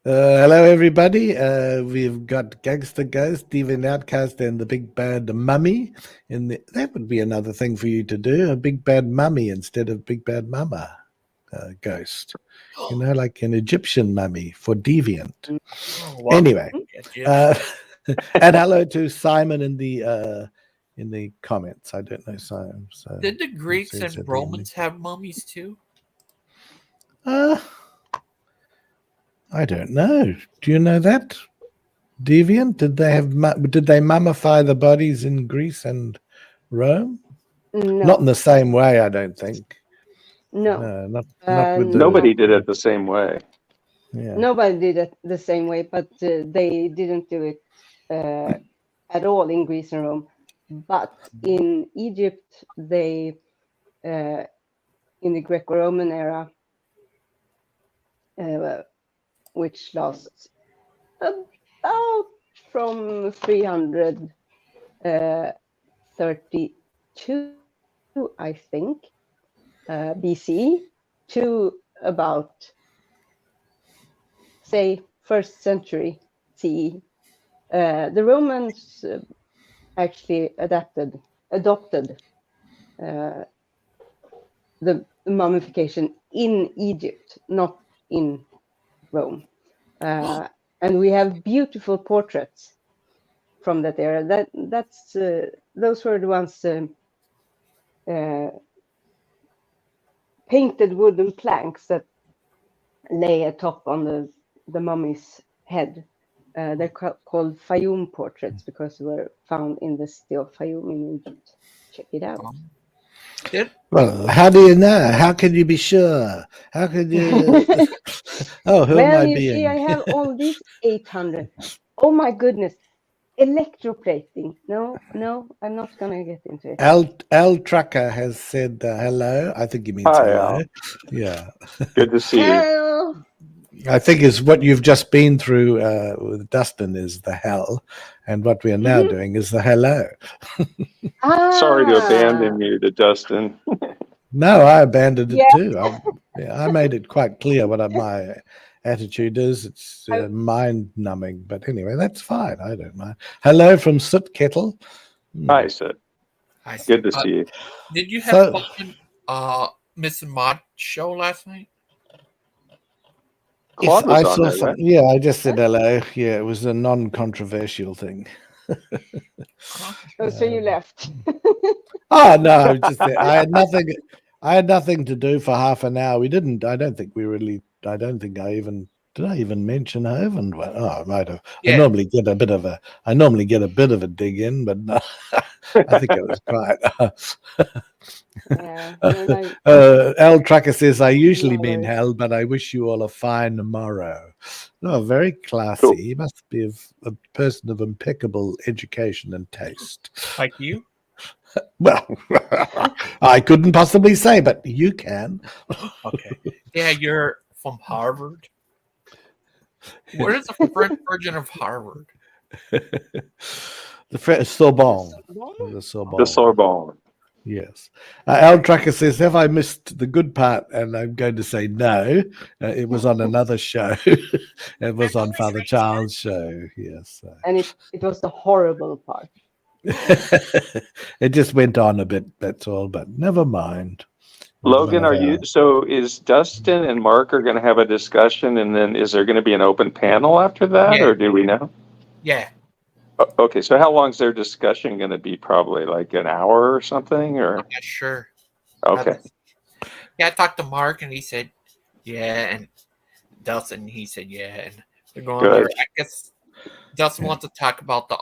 Hello, everybody. We've got Gangster Ghost, Deviant Outcast, and the Big Bad Mummy. That would be another thing for you to do, a Big Bad Mummy instead of Big Bad Mama Ghost. You know, like an Egyptian mummy for Deviant. Oh, wow. Anyway, Egyptian. and hello to Simon in the comments. I don't know Simon. So Did the Greeks says and at the Romans have mummies too? I don't know. Do you know that? Deviant? Did they mummify the bodies in Greece and Rome? No. Not in the same way, I don't think. No. Not with the, Nobody did it the same way. Yeah. Nobody did it the same way, but they didn't do it at all in Greece and Rome. But in Egypt, they, in the Greco-Roman era, which lasts about from 332, I think, BC to about, say, 1st century CE. The Romans actually adopted the mummification in Egypt, not in Rome. And we have beautiful portraits from that era. Those were the ones painted wooden planks that lay atop on the mummy's head. They're called Fayum portraits because they were found in the city of Fayum in Egypt. Check it out. Well, how do you know? How can you be sure? How can you? Oh, who am I you being? see, I have all these 800. Oh my goodness. Electroplating. No, I'm not going to get into it. L Trucker has said hello. I think he means Hi, hello. Al. Yeah. Good to see you. Hello. I think is what you've just been through with Dustin is the hell, and what we are now doing is the hello. Sorry to abandon you to Dustin. No, I abandoned it too. I made it quite clear what my attitude is. It's mind-numbing, but anyway, that's fine. I don't mind. Hello from Soot Kettle. Hi, Sid. Good to see you. Did you have fun Miss Mod show last night? Claude was on there, right? Yeah, I just said hello. Yeah, it was a non-controversial thing. Oh, so you left? Oh no, I had nothing to do for half an hour. We didn't. I don't think I even did. I even mention Hovind? Oh, I might have. Yeah. I normally get a bit of a dig in, but no, I think it was quite. L Trucker says, I usually mean hell, but I wish you all a fine morrow. No, very classy. Cool. He must be a person of impeccable education and taste. Like you? Well, I couldn't possibly say, but you can. Okay. Yeah, you're from Harvard. What is the French version of Harvard? The Sorbonne. The Sorbonne. Yes. Al Trucker says, have I missed the good part? And I'm going to say no. It was on another show. It was on Father Charles' show. Yes. And it was the horrible part. It just went on a bit, that's all, but never mind. Logan, is Dustin and Mark are going to have a discussion, and then is there going to be an open panel after that, or do we know? Yeah. Okay, so how long is their discussion going to be? Probably like an hour or something, or? I'm not sure. Okay. Yeah, I talked to Mark, and he said, yeah, and Dustin, he said, yeah, and they're going there. I guess Dustin wants to talk about the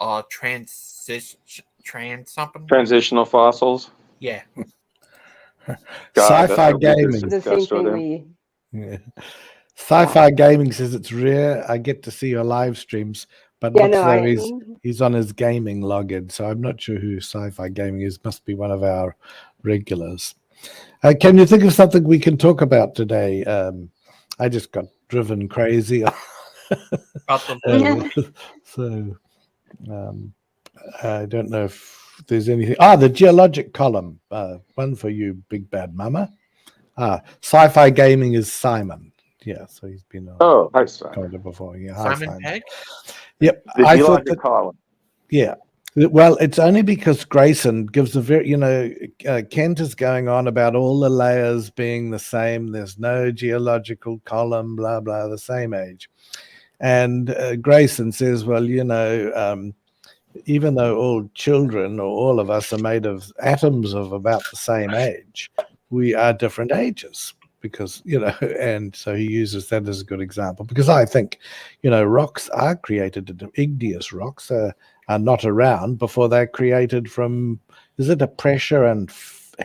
transitional fossils. Yeah. Sci-fi gaming. The same thing Sci-fi gaming says it's rare. I get to see your live streams, but he's on his gaming login, so I'm not sure who Sci-fi gaming is. Must be one of our regulars. Can you think of something we can talk about today? I just got driven crazy. So I don't know if there's anything. The geologic column. One for you, Big Bad Mama. Sci-fi gaming is Simon. Yeah, so he's been on. Oh, hi, Simon. Before. Yeah, Simon Pegg? Yep. The I thought geologic that, column. yeah. Well, it's only because Grayson gives a very, Kent is going on about all the layers being the same. There's no geological column, blah, blah, the same age. And Grayson says, well, even though all children or all of us are made of atoms of about the same age, we are different ages because, and so he uses that as a good example because I think, rocks are created, igneous rocks are not around before they're created from, is it a pressure and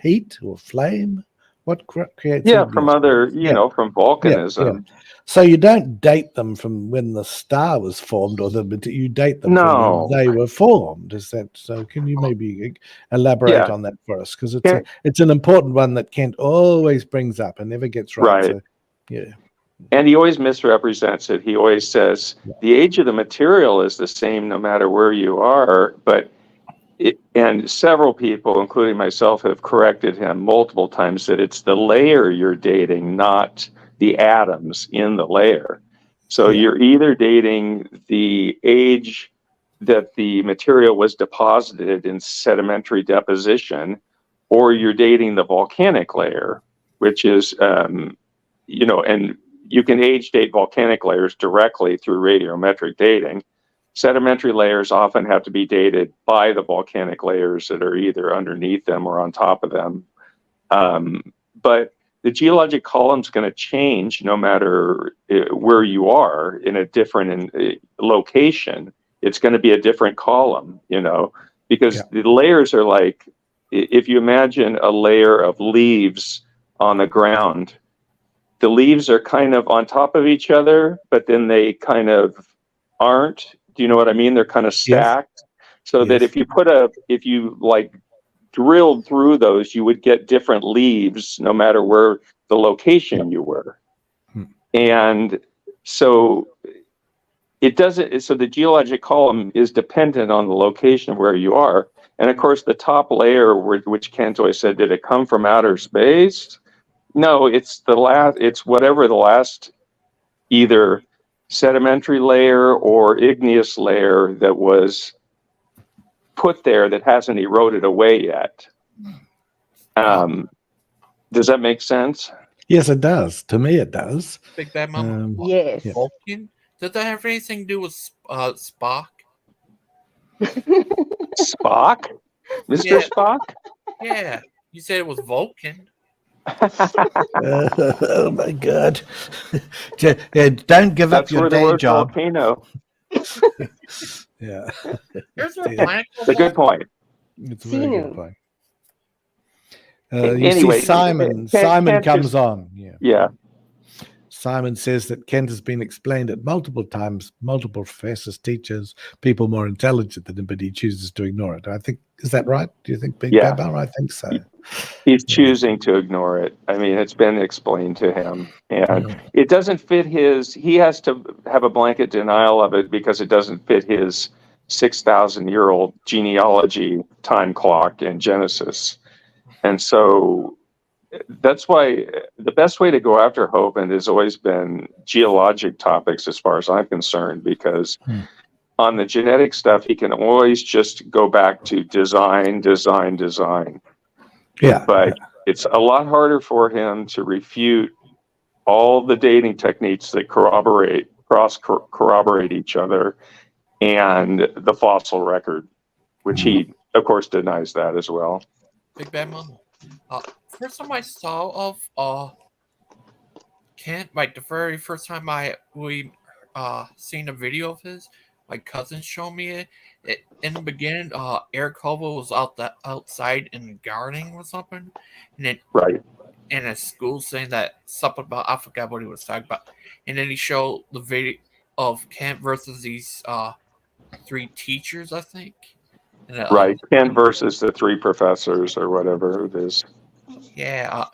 heat or flame? What creates igneous from other, from volcanism. Yeah. So you don't date them from when the star was formed, you date them from when they were formed. Is that so? Can you maybe elaborate on that for us? Because it's an important one that Kent always brings up and never gets right. So, yeah. And he always misrepresents it. He always says the age of the material is the same no matter where you are, and several people, including myself, have corrected him multiple times that it's the layer you're dating, not the atoms in the layer. So you're either dating the age that the material was deposited in sedimentary deposition, or you're dating the volcanic layer, which is, and you can age date volcanic layers directly through radiometric dating. Sedimentary layers often have to be dated by the volcanic layers that are either underneath them or on top of them. But the geologic column is going to change no matter where you are in a different location. It's going to be a different column, because the layers are like, if you imagine a layer of leaves on the ground, the leaves are kind of on top of each other, but then they kind of aren't. Do you know what I mean? They're kind of stacked. So that if you drilled through those, you would get different leaves no matter where the location you were. And so so the geologic column is dependent on the location of where you are. And of course, the top layer, which Cantoy said, did it come from outer space? No, it's whatever the last either sedimentary layer or igneous layer that was put there that hasn't eroded away yet. Does that make sense? Yes, it does. To me, it does. Big Bad Mama. Yes. Vulcan? Does that have anything to do with Spock? Spock? Mr. Spock? Yeah. You said it was Vulcan. Oh my God! Don't give up your day job. Volcano. Yeah, There's a planet. It's a good point. It's a very good point. Anyway, see Simon comes on. Yeah. Simon says that Kent has been explained at multiple times, multiple professors, teachers, people more intelligent than him, but he chooses to ignore it. I think, is that right? Do you think, Big Baba? I think so. He's choosing to ignore it. I mean, it's been explained to him, and it doesn't fit he has to have a blanket denial of it because it doesn't fit his 6,000-year-old genealogy time clock in Genesis. And so that's why the best way to go after Hovind has always been geologic topics, as far as I'm concerned, because on the genetic stuff, he can always just go back to design. But it's a lot harder for him to refute all the dating techniques that corroborate each other and the fossil record, which he, of course, denies that as well. Big Bad Mama. First time I saw of Kent, the very first time we seen a video of his, my cousin showed me it. In the beginning, Eric Hova was outside in the gardening or something, and then in a school saying that something about, I forgot what he was talking about, and then he showed the video of Kent versus these 3 teachers, I think. And, Kent versus the 3 professors or whatever it is. Yeah,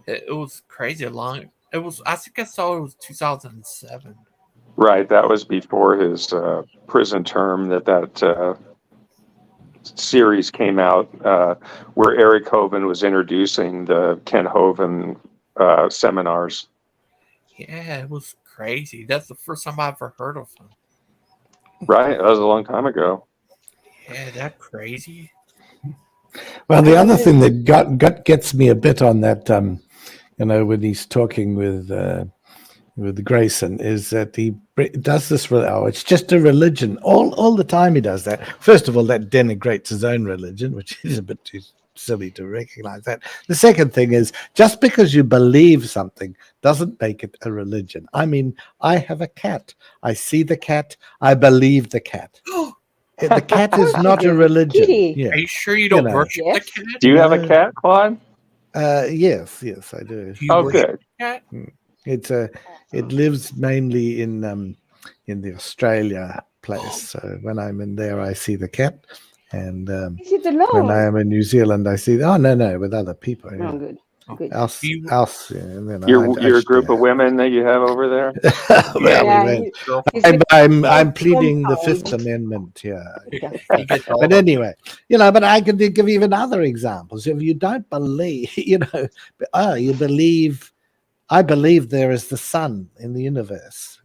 it was crazy long. It was. I think I saw it was 2007. Right, that was before his prison term that series came out, where Eric Hovind was introducing the Kent Hovind seminars. Yeah, it was crazy. That's the first time I ever heard of him. Right, that was a long time ago. Yeah, that crazy. Well, the other thing that gets me a bit on that, when he's talking with Grayson, is that he does this. It's just a religion. All the time he does that. First of all, that denigrates his own religion, which is a bit too silly to recognize that. The second thing is, just because you believe something doesn't make it a religion. I mean, I have a cat. I see the cat. I believe the cat. The cat is not a religion. Kitty. Yeah. Are you sure you don't worship the cat? Do you have a cat, Claude? Yes, I do. Do you worship good. the cat? It lives mainly in the Australia place. So when I'm in there, I see the cat, and Is it alone? when I am in New Zealand, I see. Oh no, with other people. Yeah. Oh, good. Good. Else, yeah, and then Your group of women that you have over there? Well, Yeah, I'm pleading the Fifth Amendment. Yeah. But anyway, but I can think of even other examples. If you don't believe, you believe. I believe there is the sun in the universe.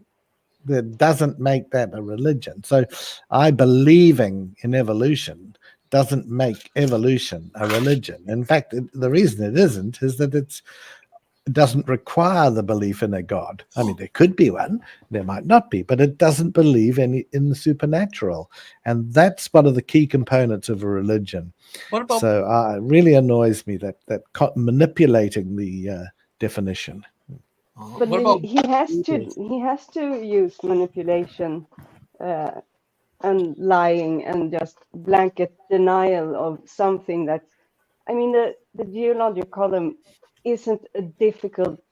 That doesn't make that a religion. So I believing in evolution doesn't make evolution a religion. In fact, the reason it isn't is that it doesn't require the belief in a God. I mean, there could be one, there might not be, but it doesn't believe in the supernatural. And that's one of the key components of a religion. So it really annoys me that manipulating the definition. But he has to use manipulation and lying and just blanket denial of something that, I mean, the geological column isn't a difficult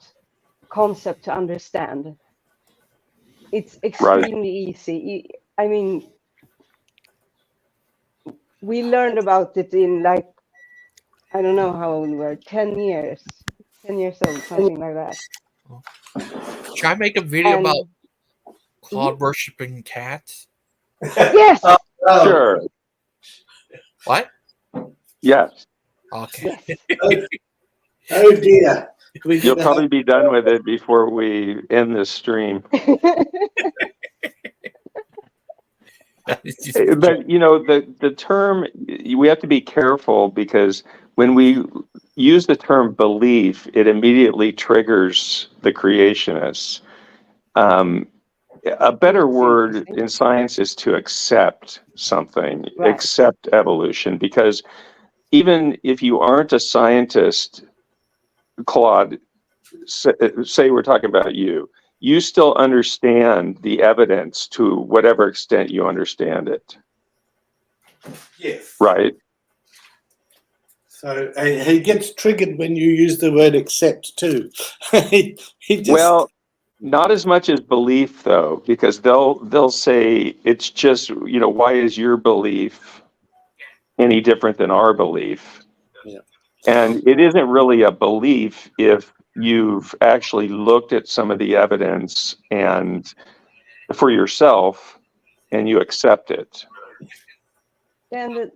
concept to understand. It's extremely easy. I mean, we learned about it in I don't know how old we were, 10 years old, something like that. Should I make a video about Claude worshipping cats? Yes. Sure. What? Yes. Okay. Oh dear. You'll probably be done with it before we end this stream. But the term, we have to be careful, because when we use the term belief, it immediately triggers the creationists. A better word in science is to accept something, accept evolution, because even if you aren't a scientist, Claude, say we're talking about you still understand the evidence to whatever extent you understand it. Yes. Right. So he gets triggered when you use the word accept too. he just... Well, not as much as belief, though, because they'll say it's just, why is your belief any different than our belief? Yeah. And it isn't really a belief if you've actually looked at some of the evidence and for yourself and you accept it. And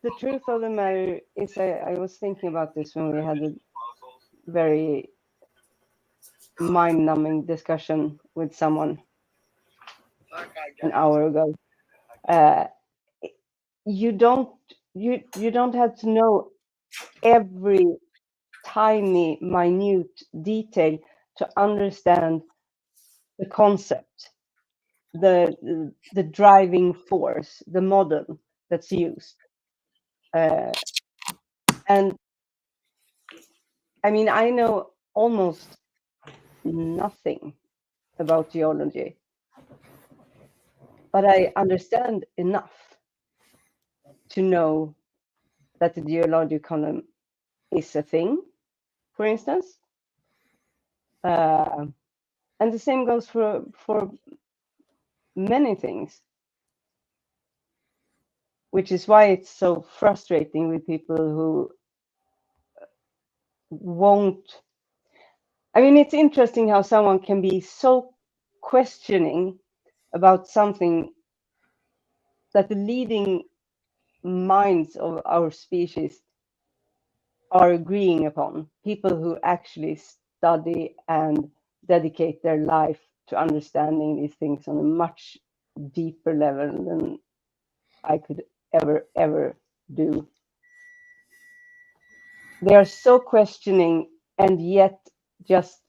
the truth of the matter is, I was thinking about this when we had a very mind-numbing discussion with someone an hour ago. You don't have to know every tiny, minute detail to understand the concept, the driving force, the model that's used. And I mean, I know almost nothing about geology, but I understand enough to know that the geological column is a thing, for instance. And the same goes for many things, which is why it's so frustrating with people who won't. I mean, it's interesting how someone can be so questioning about something that the leading minds of our species are agreeing upon. People who actually study and dedicate their life to understanding these things on a much deeper level than I could ever do. They are so questioning and yet just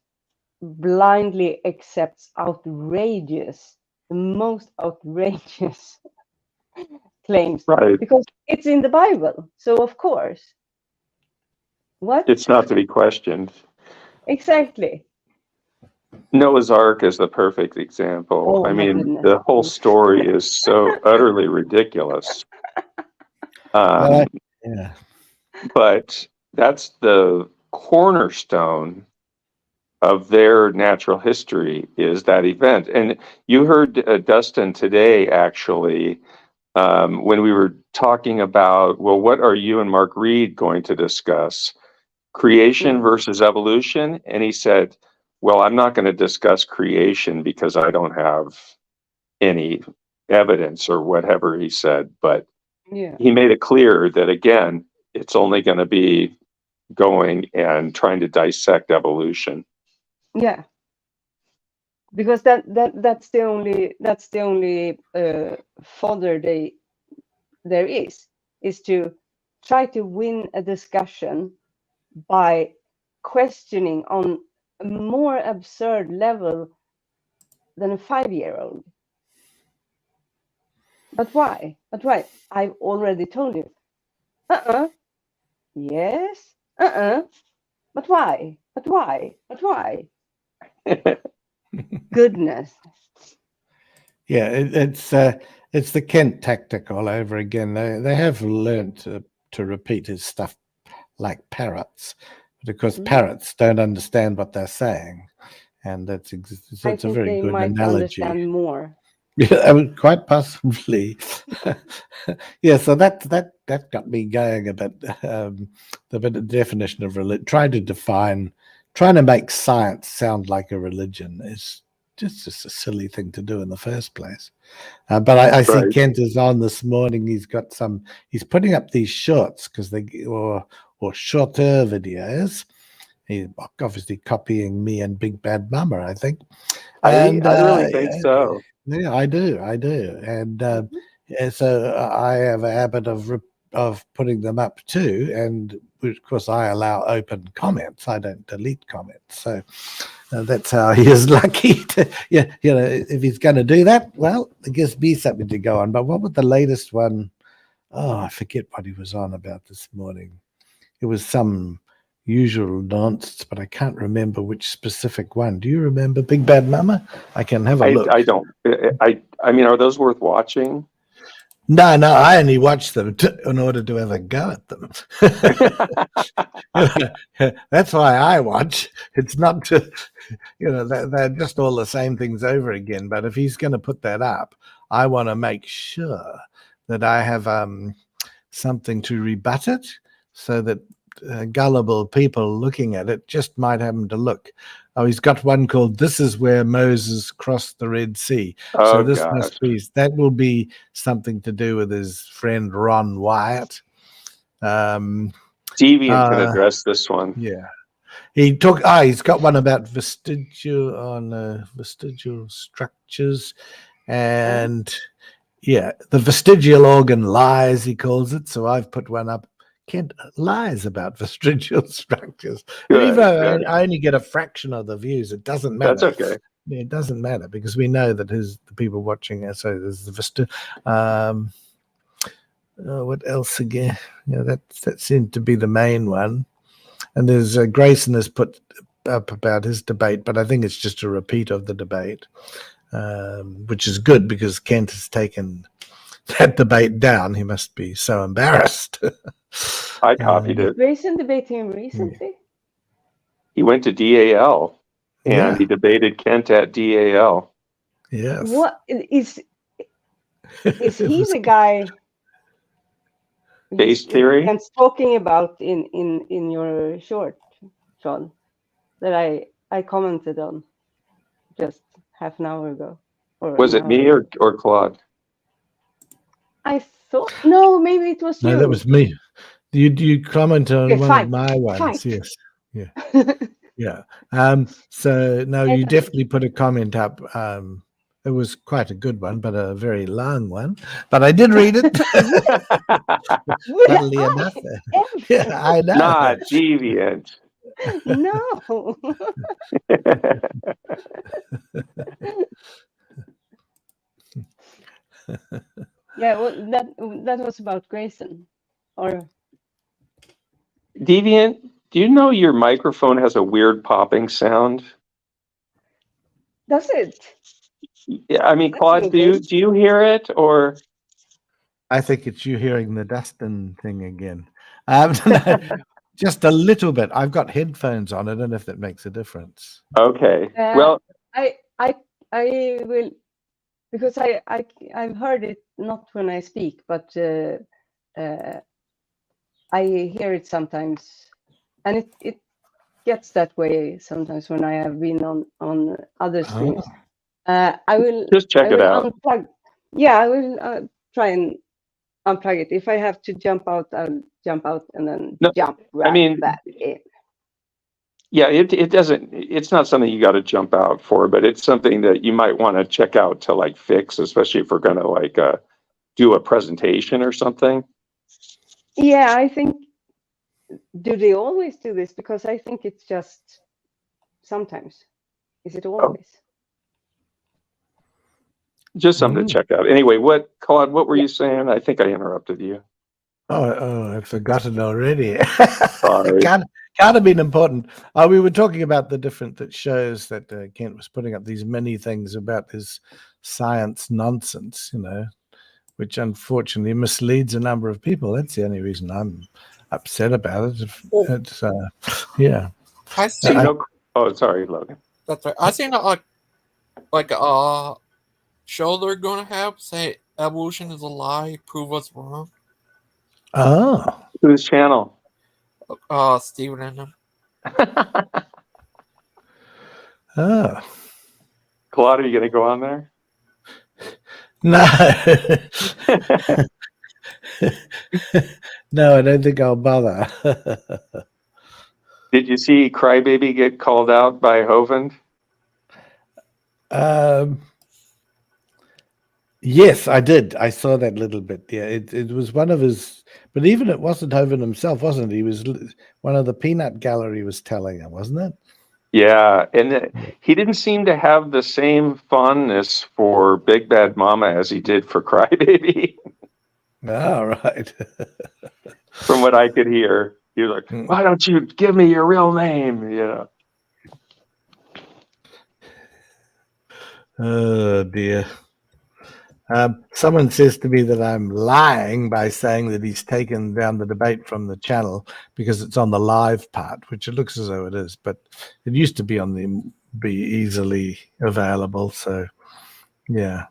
blindly accepts the most outrageous claims, Right. because it's in the Bible. So of course, what? It's not to be questioned. Exactly. Noah's Ark is the perfect example. Oh, I my mean, goodness. the whole story is so utterly ridiculous. Yeah. But that's the cornerstone of their natural history, is that event. And you heard Dustin today, actually, when we were talking about, well, what are you and Mark Reed going to discuss? Creation versus evolution. And he said, well, I'm not going to discuss creation because I don't have any evidence, or whatever he said. But he made it clear that, again, it's only going to be going and trying to dissect evolution. Yeah, because that's the only fodder there is to try to win a discussion by questioning on a more absurd level than a 5-year-old. But why? I've already told you. Yes. But why? Goodness. Yeah, it's the Kent tactic all over again. They have learned to repeat his stuff like parrots, but of course parrots don't understand what they're saying, and it's a very good analogy. Understand more. Yeah, quite possibly. Yeah, so that got me going a bit. The definition of religion, trying to make science sound like a religion is just a silly thing to do in the first place. But I see Kent is on this morning. He's putting up these shorts or shorter videos. He's obviously copying me and Big Bad Mama, I think. And I really think so. Yeah, I do, and so I have a habit of putting them up too, and of course I allow open comments. I don't delete comments, so that's how he is lucky to. Yeah, if he's going to do that, well, it gives me something to go on. But what was the latest one? Oh, I forget what he was on about this morning. It was some usual nonsense, but I can't remember which specific one. Do you remember, Big Bad Mama? I can have a look. I don't. I mean, are those worth watching? No, I only watch them in order to have a go at them. That's why I watch. It's not to, they're just all the same things over again. But if he's going to put that up, I want to make sure that I have something to rebut it, so that gullible people looking at it just might happen to look. Oh, he's got one called "This is where Moses crossed the Red Sea." So this that will be something to do with his friend Ron Wyatt. Deviant can address this one. Yeah, he's got one about vestigial structures, and the vestigial organ lies, he calls it. So I've put one up. Kent lies about vestigial structures. Even though I only get a fraction of the views, it doesn't matter. That's okay. It doesn't matter, because we know that the people watching us. So there's the what else again? That seemed to be the main one. And there's Grayson has put up about his debate, but I think it's just a repeat of the debate, which is good, because Kent has taken that debate down. He must be so embarrassed. I copied it. Grayson debated him recently. He went to DAL and he debated Kent at DAL. Yes. What is he the guy? Base theory. Kent's talking about in your short, John, that I commented on just half an hour ago. Was it me or Claude? I thought maybe it was you. No, that was me. You comment on one of my ones? Yes. Yeah. Yeah. So no, you definitely put a comment up. It was quite a good one, but a very long one. But I did read it. Funnily enough. Yeah, I know. Not deviant. No. Yeah, well, that was about Grayson, or Deviant, do you know your microphone has a weird popping sound? does it? Yeah, I mean, Claude, do you hear it, or? I think it's you hearing the Dustin thing again. No, just a little bit. I've got headphones on. I don't know if that makes a difference. Okay. Well, I will, because I've heard it not when I speak, but I hear it sometimes, and it gets that way sometimes when I have been on other streams. I will just check it out. Unplug. Yeah, I will try and unplug it. If I have to jump out, I'll jump out and then jump right back in. Yeah, it doesn't. It's not something you got to jump out for, but it's something that you might want to check out to like fix, especially if we're going to like do a presentation or something. Yeah, I think. Do they always do this? Because I think it's just sometimes. Is it always? Just something to check out. Anyway, Claude, what were you saying? I think I interrupted you. Oh, I've forgotten already. Sorry. Can't have been important. We were talking about the different shows that Kent was putting up, these many things about his science nonsense, which unfortunately misleads a number of people. That's the only reason I'm upset about it. It's yeah. Oh, sorry, Logan. That's right. I seen a show they're gonna have say evolution is a lie, prove us wrong. Oh. Whose channel? Steven and him. Oh. Claude, are you gonna go on there? No. No, I don't think I'll bother. Did you see Crybaby get called out by Hovind? Yes, I did. I saw that little bit. Yeah, it was one of his, but even it wasn't Hovind himself, wasn't it? He was one of the Peanut Gallery was telling him, wasn't it? Yeah, and he didn't seem to have the same fondness for Big Bad Mama as he did for Crybaby. All right. From what I could hear, he was like, "Why don't you give me your real name?" Oh dear. Someone says to me that I'm lying by saying that he's taken down the debate from the channel because it's on the live part, which it looks as though it is, but it used to be be easily available. So, yeah.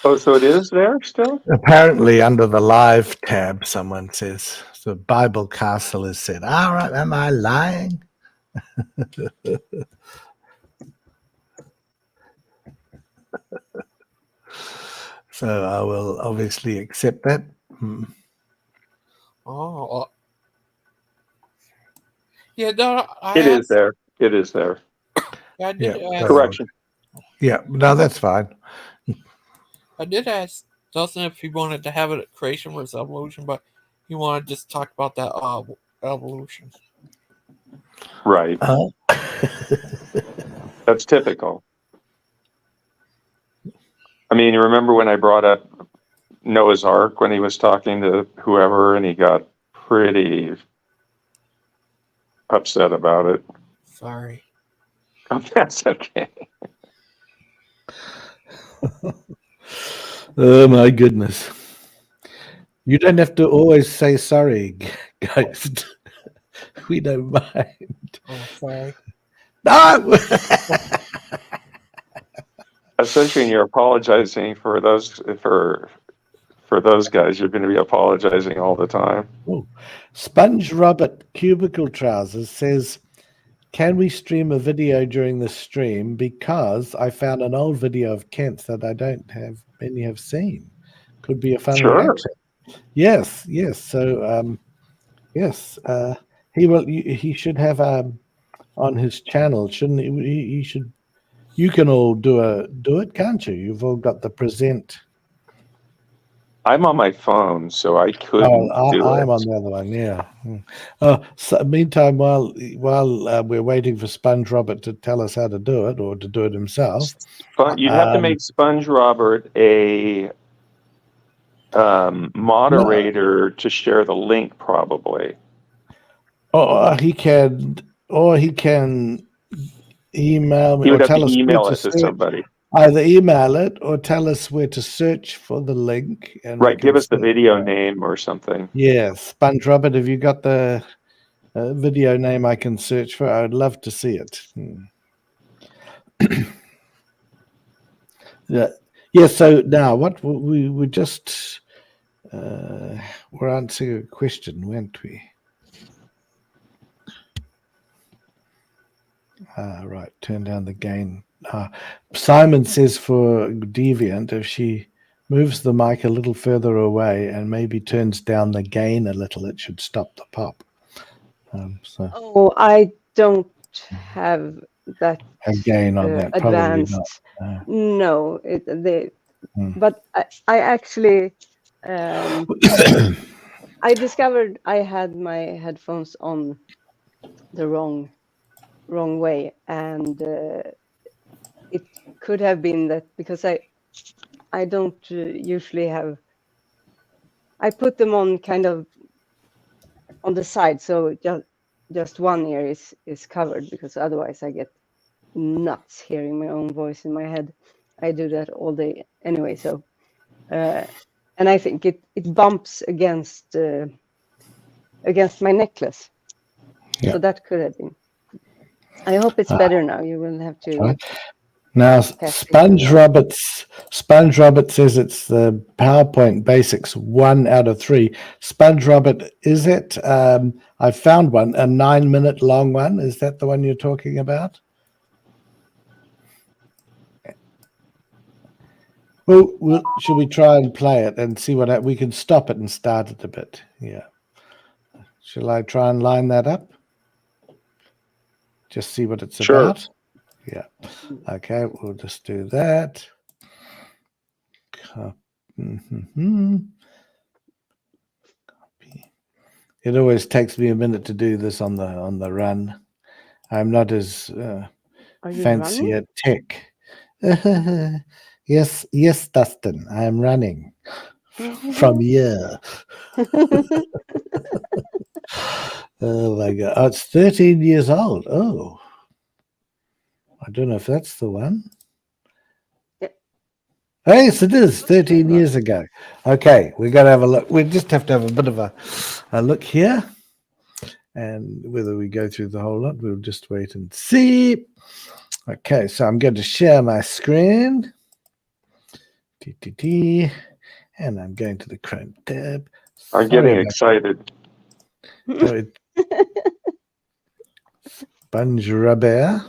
Oh, so it is there still? Apparently, under the live tab, someone says. So Bible Castle has said, "All right, am I lying?" So I will obviously accept that. Oh. Yeah, no, It is there. It is there. Yeah, I did ask. Correction. Yeah, no, that's fine. I did ask Dustin if he wanted to have it at creation versus evolution, but he wanted to just talk about that evolution. Right. That's typical. I mean, you remember when I brought up Noah's Ark when he was talking to whoever, and he got pretty upset about it. Sorry. Oh, that's okay. Oh my goodness. You don't have to always say sorry, Ghost. We don't mind. Oh, sorry. No! Especially when you're apologizing for those guys, you're going to be apologizing all the time. Ooh. Sponge Robert Cubicle Trousers says, "Can we stream a video during the stream? Because I found an old video of Kent's that I don't have many have seen. Could be a fun reaction." Yes. So yes. He should have on his channel, shouldn't he? He should. You can all do it, can't you? You've all got the present. I'm on my phone, so I couldn't do it. I'm on the other one. Yeah. So meantime, while we're waiting for Sponge Robert to tell us how to do it, or to do it himself, You'd have to make Sponge Robert a moderator to share the link, probably. Or he can email me. He would or have tell to us email where it to somebody. Either email it or tell us where to search for the link. And right, give us the video name or something. Yeah, Sponge Robert, have you got the video name I can search for? I would love to see it. Yeah. So now, what we were just we're answering a question, weren't we? Right. Turn down the gain. Simon says for Deviant, if she moves the mic a little further away and maybe turns down the gain a little, it should stop the pop. Oh, I don't have that a gain on that. Advanced. No, but I actually I discovered I had my headphones on the wrong way, and it could have been that because I don't usually have. I put them on kind of on the side, so just one ear is covered, because otherwise I get nuts hearing my own voice in my head. I do that all day anyway. So, and I think it bumps against my necklace. Yeah. So that could have been. I hope it's better now. You will have to. Right. Now, Sponge Robert says it's the PowerPoint Basics 1 out of 3. Sponge Robert, is it? I found one, a 9-minute long one. Is that the one you're talking about? Well, should we try and play it and see what we can stop it and start it a bit? Yeah. Shall I try and line that up? Just see what it's about. Yeah. Okay, we'll just do that. Copy. It always takes me a minute to do this on the run. I'm not as fancy at tech. Yes, Dustin, I am running from here. Oh my God! Oh, it's 13 years old. Oh. I don't know if that's the one. Yeah. Yes, it is 13 years ago. Okay, we're going to have a look. We just have to have a bit of a look here. And whether we go through the whole lot, we'll just wait and see. Okay, so I'm going to share my screen. And I'm going to the Chrome tab. I'm getting excited. Sponge Robert.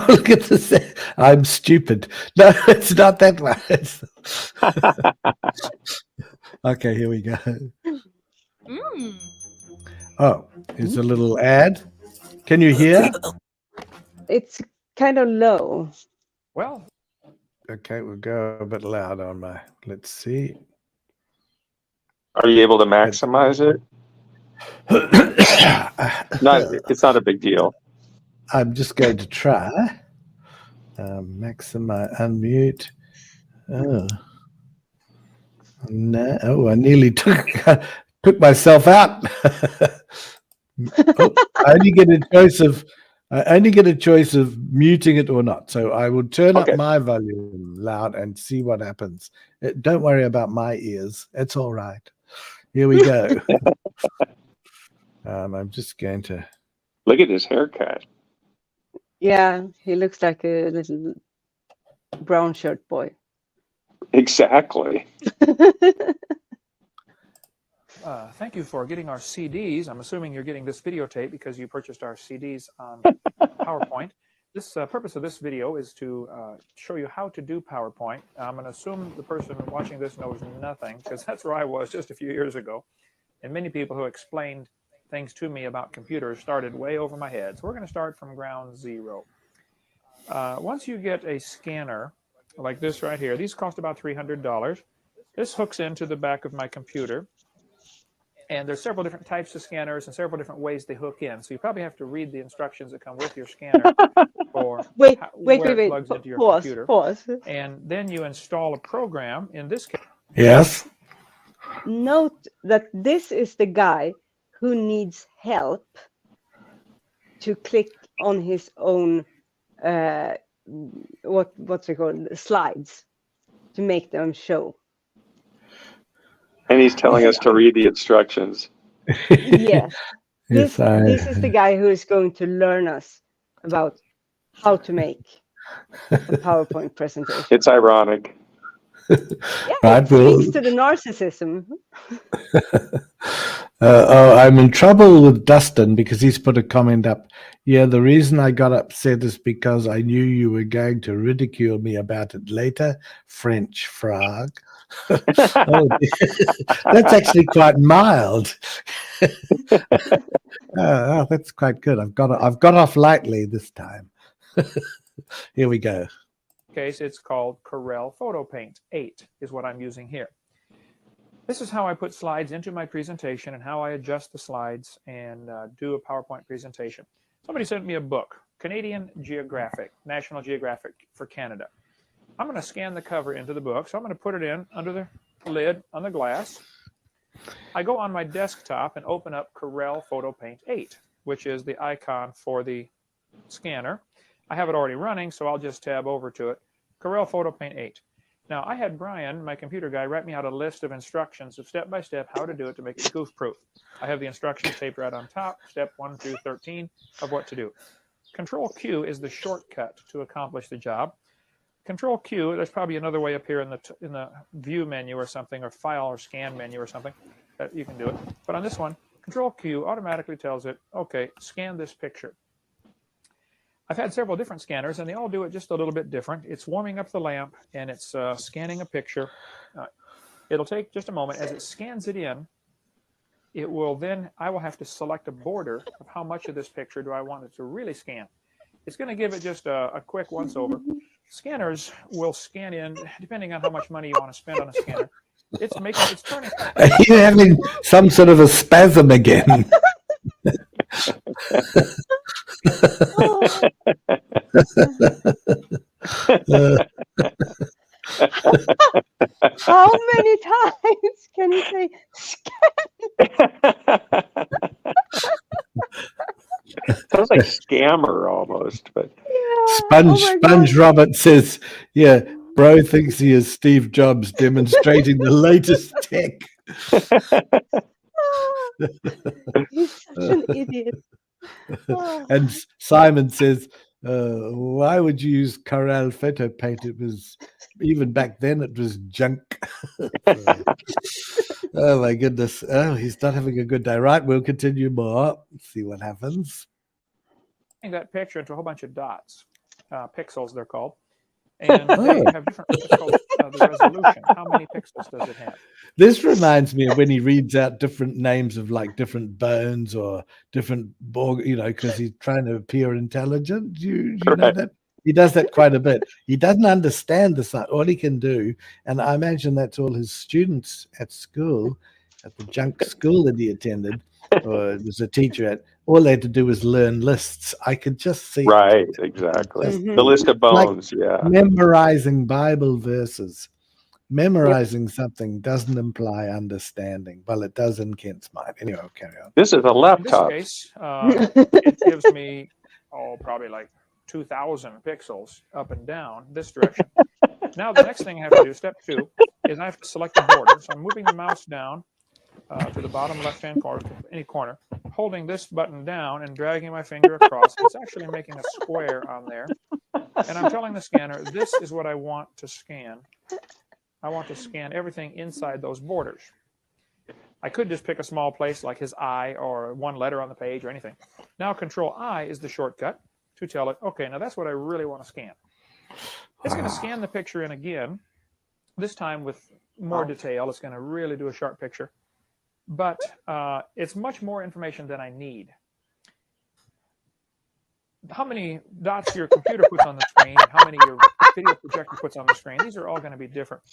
Look at this. I'm stupid. No, it's not that one. Okay, here we go. Oh, here's a little ad. Can you hear? It's kind of low. Well. Okay, we'll go a bit loud on my. Let's see. Are you able to maximize it? It's not a big deal. I'm just going to try. Maximize, unmute. Oh. No, I nearly took myself out. I only get a choice of muting it or not. So I will turn up my volume loud and see what happens. Don't worry about my ears. It's all right. Here we go. I'm just going to look at his haircut. Yeah, he looks like a little brown shirt boy. Exactly. Thank you for getting our CDs. I'm assuming you're getting this videotape because you purchased our CDs on PowerPoint. This purpose of this video is to show you how to do PowerPoint. I'm going to assume the person watching this knows nothing, because that's where I was just a few years ago. And many people who explained things to me about computers started way over my head. So we're going to start from ground zero. Once you get a scanner like this right here, these cost about $300. This hooks into the back of my computer. And there's several different types of scanners and several different ways they hook in. So you probably have to read the instructions that come with your scanner for where it plugs into your computer. Pause. And then you install a program. In this case, Yes. Note that this is the guy who needs help to click on his own what's it called, slides, to make them show. And he's telling us to read the instructions. Yes. Yes, This is the guy who is going to learn us about how to make a PowerPoint presentation. It's ironic. Yeah, Right, it speaks to the narcissism. I'm in trouble with Dustin because he's put a comment up. Yeah, the reason I got upset is because I knew you were going to ridicule me about it later. French frog. Oh, that's actually quite mild. Oh, that's quite good. I've got off lightly this time. Here we go. case, it's called Corel Photo Paint 8 is what I'm using here. This is how I put slides into my presentation and how I adjust the slides and do a PowerPoint presentation. Somebody sent me a book, Canadian Geographic, National Geographic for Canada. I'm going to scan the cover into the book, so I'm going to put it in under the lid on the glass. I go on my desktop and open up Corel Photo Paint 8, which is the icon for the scanner. I have it already running, so I'll just tab over to it. Corel Photo Paint 8. Now, I had Brian, my computer guy, write me out a list of instructions of step-by-step how to do it to make it goof-proof. I have the instructions taped right on top, step 1 through 13 of what to do. Control-Q is the shortcut to accomplish the job. Control-Q, there's probably another way up here in the view menu or something, or file or scan menu or something that you can do it. But on this one, Control-Q automatically tells it, okay, scan this picture. I've had several different scanners, and they all do it just a little bit different. It's warming up the lamp, and it's scanning a picture. It'll take just a moment. As it scans it in, it will then, I will have to select a border of how much of this picture do I want it to really scan. It's going to give it just a quick once-over. Scanners will scan in, depending on how much money you want to spend on a scanner. It's turning. Are you having some sort of a spasm again? How many times can you say Sounds like scammer almost, but yeah. Sponge Robert says, yeah, bro thinks he is Steve Jobs demonstrating the latest tech. He's such an idiot. And Simon says, why would you use Corel Photo Paint? It was, even back then, it was junk. Oh my goodness. Oh, he's not having a good day. Right, we'll continue more. Let's see what happens. That picture into a whole bunch of dots, pixels they're called. And they have different, it's called the resolution. How many pixels does it have? This reminds me of when he reads out different names of like different bones or different, because he's trying to appear intelligent. Do you know that? He does that quite a bit. He doesn't understand the science. All he can do, and I imagine that's all his students at school, at the junk school that he attended, or was a teacher at, all they had to do was learn lists. I could just see right, exactly. The list of bones, like memorizing Bible verses. Memorizing something doesn't imply understanding. Well, it does in Kent's mind. Anyway, I'll carry on. This is a laptop. In this case, it gives me, probably like 2,000 pixels up and down this direction. Now, the next thing I have to do, step 2, is I have to select the border. So I'm moving the mouse down to the bottom left-hand corner, any corner, holding this button down and dragging my finger across. It's actually making a square on there. And I'm telling the scanner, this is what I want to scan. I want to scan everything inside those borders. I could just pick a small place like his eye or one letter on the page or anything. Now Control-I is the shortcut to tell it, okay, now that's what I really want to scan. It's going to scan the picture in again, this time with more detail. It's going to really do a sharp picture. but it's much more information than I need. How many dots your computer puts on the screen and how many your video projector puts on the screen, these are all going to be different.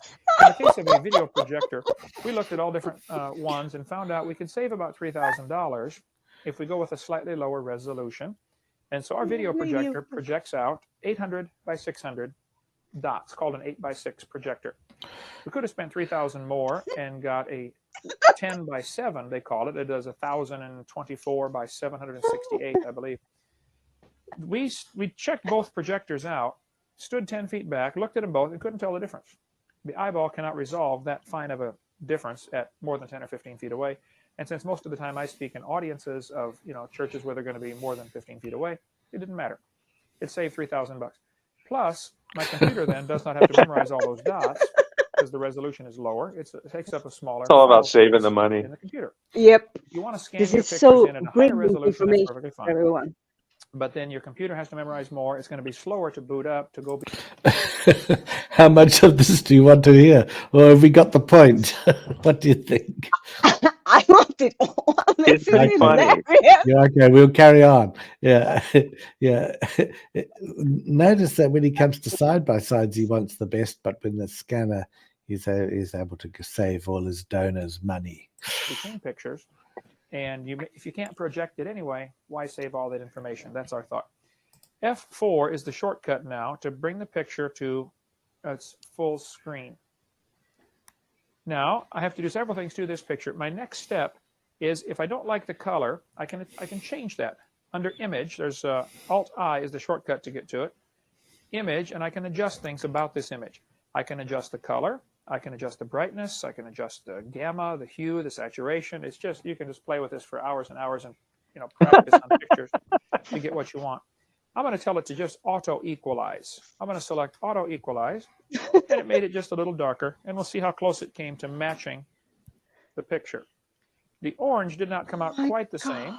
In the case of a video projector, we looked at all different ones and found out we could save about $3,000 if we go with a slightly lower resolution. And so our video projector projects out 800 by 600 dots, called an 8x6 projector. We could have spent $3,000 more and got a 10 by 7, they call it. It does 1,024 by 768, I believe. We checked both projectors out, stood 10 feet back, looked at them both, and couldn't tell the difference. The eyeball cannot resolve that fine of a difference at more than 10 or 15 feet away. And since most of the time I speak in audiences of churches where they're going to be more than 15 feet away, it didn't matter. It saved $3,000. Plus, my computer then does not have to memorize all those dots because the resolution is lower. It takes up a smaller. It's all about saving the money in the computer. Yep. You want to scan This your is pictures so in at a higher brilliant resolution, that's information perfectly for fine. everyone. But then your computer has to memorize more. It's going to be slower to boot up, to go. How much of this do you want to hear? Or have we got the point? What do you think? I want it all. It's pretty funny. Yeah, okay, we'll carry on. Yeah, yeah. Notice that when he comes to side-by-sides, he wants the best, but when the scanner, he's able to save all his donors' money. Between pictures. And if you can't project it anyway, why save all that information? That's our thought. F4 is the shortcut now to bring the picture to its full screen. Now, I have to do several things to this picture. My next step is if I don't like the color, I can change that. Under Image, there's Alt-I is the shortcut to get to it. Image, and I can adjust things about this image. I can adjust the color. I can adjust the brightness. I can adjust the gamma, the hue, the saturation. It's just, you can just play with this for hours and hours and practice on pictures to get what you want. I'm going to tell it to just auto equalize. I'm going to select auto equalize, and it made it just a little darker, and we'll see how close it came to matching the picture. The orange did not come out quite the same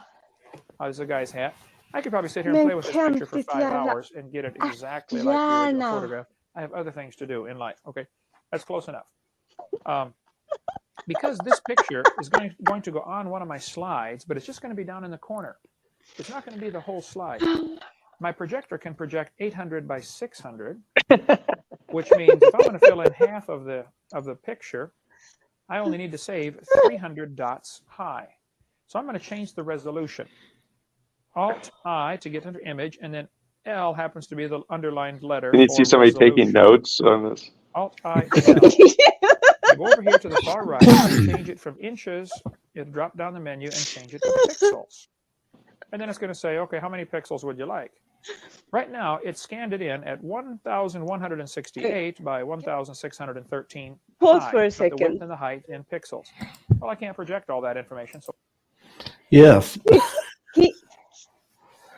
as the guy's hat. I could probably sit here and play with this picture for 5 hours and get it exactly like the original photograph. I have other things to do in life. Okay. That's close enough. Because this picture is going to go on one of my slides, but it's just going to be down in the corner. It's not going to be the whole slide. My projector can project 800 by 600, which means if I'm going to fill in half of the picture, I only need to save 300 dots high. So I'm going to change the resolution. Alt-I to get under Image, and then L happens to be the underlined letter. You need to see somebody taking notes on this. Alt-I, L. Go over here to the far right and change it from inches. It'll drop down the menu and change it to pixels. And then it's going to say, okay, how many pixels would you like? Right now, it scanned it in at 1,168 by 1,613 Pause for a second. The width and the height in pixels. Well, I can't project all that information. So yes.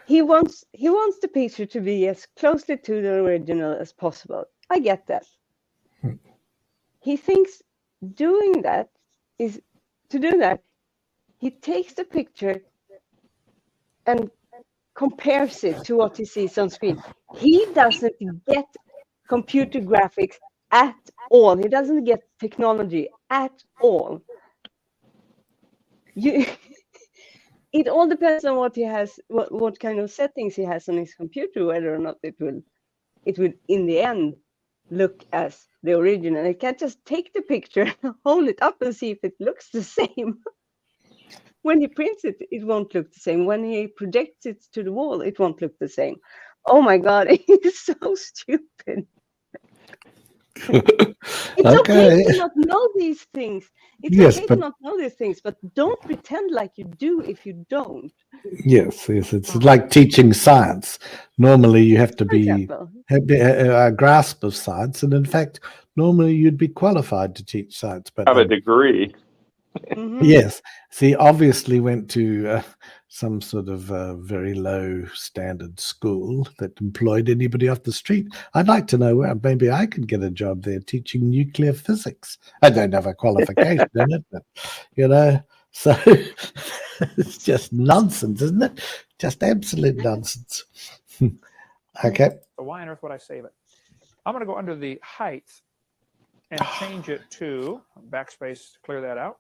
He wants the picture to be as closely to the original as possible. I get that. He thinks doing that is to do that. He takes the picture and compares it to what he sees on screen. He doesn't get computer graphics at all. He doesn't get technology at all. It all depends on what he has, what kind of settings he has on his computer, whether or not it will in the end look as the original. It can't just take the picture, hold it up, and see if it looks the same. When he prints it, it won't look the same. When he projects it to the wall, it won't look the same. Oh my God, it's so stupid. It's okay to not know these things. It's okay to not know these things, but don't pretend like you do if you don't. Yes. It's like teaching science. Normally, you have to have a grasp of science, and in fact, normally you'd be qualified to teach science, but have a degree. Mm-hmm. Yes. See, obviously went to some sort of very low standard school that employed anybody off the street. I'd like to know where maybe I could get a job there teaching nuclear physics. I don't have a qualification in it, but so it's just nonsense, isn't it? Just absolute nonsense. Okay. So why on earth would I save it? I'm going to go under the height and change it to backspace to clear that out.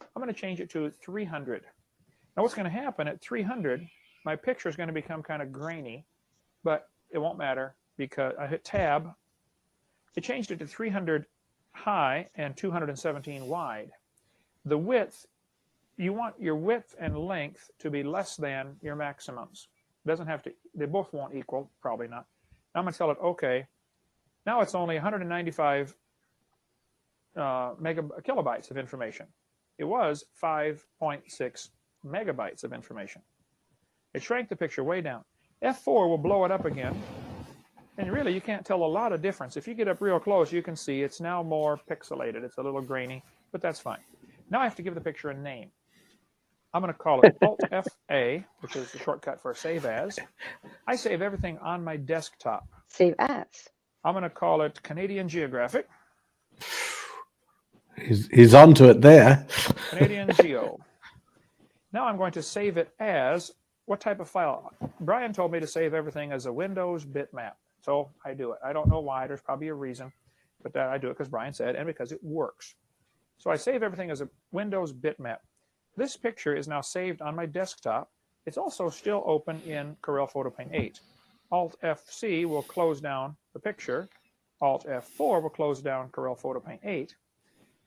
I'm going to change it to 300. Now what's going to happen at 300, my picture is going to become kind of grainy, but it won't matter because I hit tab. It changed it to 300 high and 217 wide. The width, you want your width and length to be less than your maximums. Doesn't have to, they both won't equal, probably not. Now I'm going to tell it, okay. Now it's only 195 kilobytes of information. It was 5.6 megabytes of information. It shrank the picture way down. F4 will blow it up again. And really, you can't tell a lot of difference. If you get up real close, you can see it's now more pixelated. It's a little grainy, but that's fine. Now I have to give the picture a name. I'm going to call it Alt-F-A, which is the shortcut for Save As. I save everything on my desktop. Save As. I'm going to call it Canadian Geographic. He's onto it there. Canadian Geo. Now I'm going to save it as, what type of file? Brian told me to save everything as a Windows bitmap. So I do it. I don't know why. There's probably a reason. But I do it because Brian said, and because it works. So I save everything as a Windows bitmap. This picture is now saved on my desktop. It's also still open in Corel Photo Paint 8. Alt-F-C will close down the picture. Alt-F4 will close down Corel Photo Paint 8.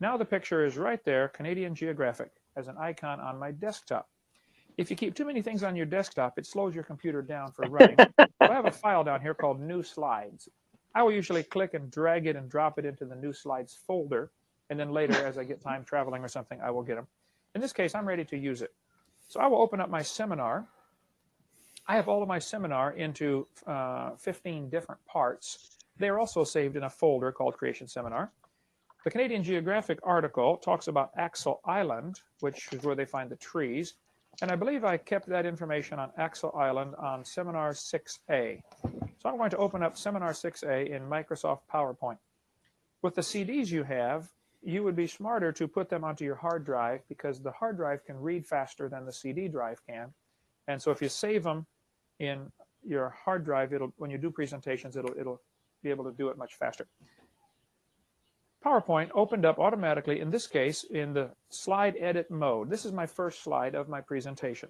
Now the picture is right there, Canadian Geographic, as an icon on my desktop. If you keep too many things on your desktop, it slows your computer down for running. I have a file down here called New Slides. I will usually click and drag it and drop it into the New Slides folder. And then later, as I get time traveling or something, I will get them. In this case, I'm ready to use it. So I will open up my seminar. I have all of my seminar into 15 different parts. They are also saved in a folder called Creation Seminar. The Canadian Geographic article talks about Axel Island, which is where they find the trees. And I believe I kept that information on Axel Island on Seminar 6A. So I'm going to open up Seminar 6A in Microsoft PowerPoint. With the CDs you have, you would be smarter to put them onto your hard drive because the hard drive can read faster than the CD drive can. And so if you save them in your hard drive, when you do presentations, it'll be able to do it much faster. PowerPoint opened up automatically, in this case, in the slide edit mode. This is my first slide of my presentation.